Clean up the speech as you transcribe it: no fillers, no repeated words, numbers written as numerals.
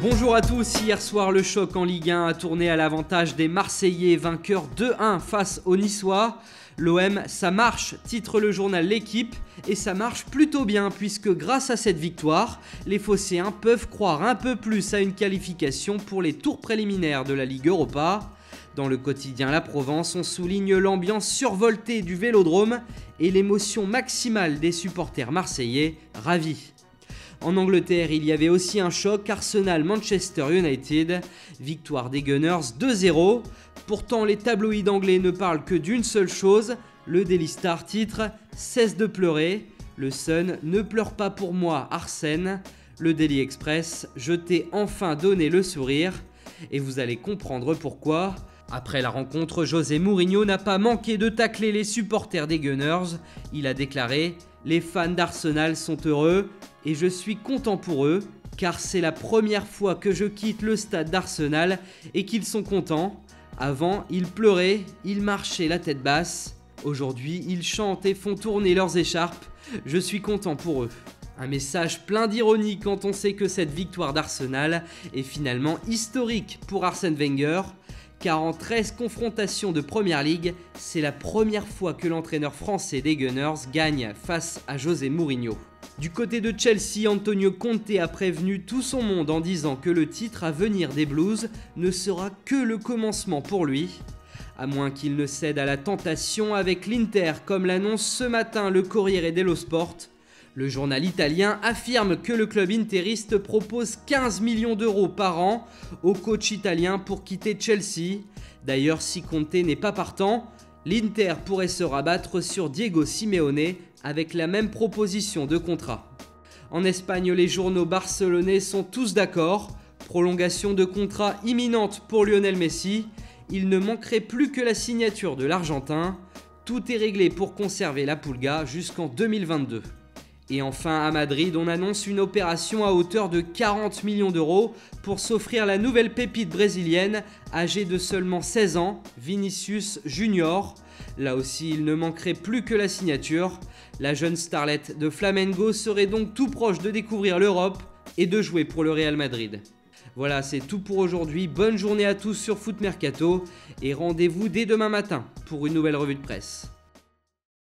Bonjour à tous, hier soir le choc en Ligue 1 a tourné à l'avantage des Marseillais, vainqueurs 2-1 face aux Niçois. L'OM, ça marche, titre le journal L'Équipe, et ça marche plutôt bien puisque grâce à cette victoire, les Phocéens peuvent croire un peu plus à une qualification pour les tours préliminaires de la Ligue Europa. Dans le quotidien La Provence, on souligne l'ambiance survoltée du Vélodrome et l'émotion maximale des supporters marseillais ravis. En Angleterre, il y avait aussi un choc, Arsenal-Manchester United, victoire des Gunners 2-0. Pourtant, les tabloïds anglais ne parlent que d'une seule chose, le Daily Star titre « Cesse de pleurer », le Sun « Ne pleure pas pour moi, Arsène », le Daily Express « Je t'ai enfin donné le sourire », et vous allez comprendre pourquoi. Après la rencontre, José Mourinho n'a pas manqué de tacler les supporters des Gunners. Il a déclaré « Les fans d'Arsenal sont heureux et je suis content pour eux car c'est la première fois que je quitte le stade d'Arsenal et qu'ils sont contents. Avant, ils pleuraient, ils marchaient la tête basse. Aujourd'hui, ils chantent et font tourner leurs écharpes. Je suis content pour eux. » Un message plein d'ironie quand on sait que cette victoire d'Arsenal est finalement historique pour Arsène Wenger. Car en 13 confrontations de Première Ligue, c'est la première fois que l'entraîneur français des Gunners gagne face à José Mourinho. Du côté de Chelsea, Antonio Conte a prévenu tout son monde en disant que le titre à venir des Blues ne sera que le commencement pour lui. À moins qu'il ne cède à la tentation avec l'Inter, comme l'annonce ce matin le Corriere dello Sport. Le journal italien affirme que le club interiste propose 15 millions d'euros par an au coach italien pour quitter Chelsea. D'ailleurs, si Conte n'est pas partant, l'Inter pourrait se rabattre sur Diego Simeone avec la même proposition de contrat. En Espagne, les journaux barcelonais sont tous d'accord. Prolongation de contrat imminente pour Lionel Messi. Il ne manquerait plus que la signature de l'Argentin. Tout est réglé pour conserver la Pulga jusqu'en 2022. Et enfin, à Madrid, on annonce une opération à hauteur de 40 millions d'euros pour s'offrir la nouvelle pépite brésilienne, âgée de seulement 16 ans, Vinicius Junior. Là aussi, il ne manquerait plus que la signature. La jeune starlette de Flamengo serait donc tout proche de découvrir l'Europe et de jouer pour le Real Madrid. Voilà, c'est tout pour aujourd'hui. Bonne journée à tous sur Foot Mercato et rendez-vous dès demain matin pour une nouvelle revue de presse.